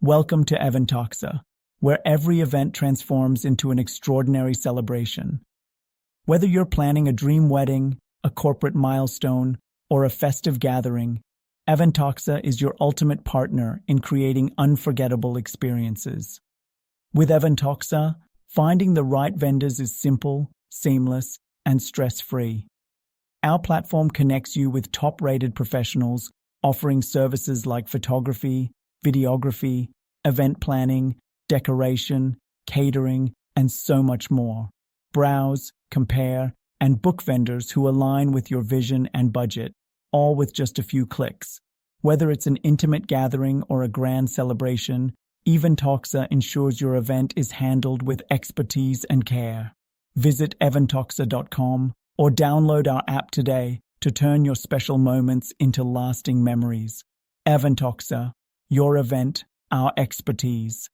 Welcome to Eventoxa, where every event transforms into an extraordinary celebration. Whether you're planning a dream wedding, a corporate milestone, or a festive gathering, Eventoxa is your ultimate partner in creating unforgettable experiences. With Eventoxa, finding the right vendors is simple, seamless, and stress-free. Our platform connects you with top-rated professionals offering services like photography, videography, event planning, decoration, catering, and so much more. Browse, compare, and book vendors who align with your vision and budget, all with just a few clicks. Whether it's an intimate gathering or a grand celebration, Eventoxa ensures your event is handled with expertise and care. Visit eventoxa.com or download our app today to turn your special moments into lasting memories. Eventoxa, your event, our expertise.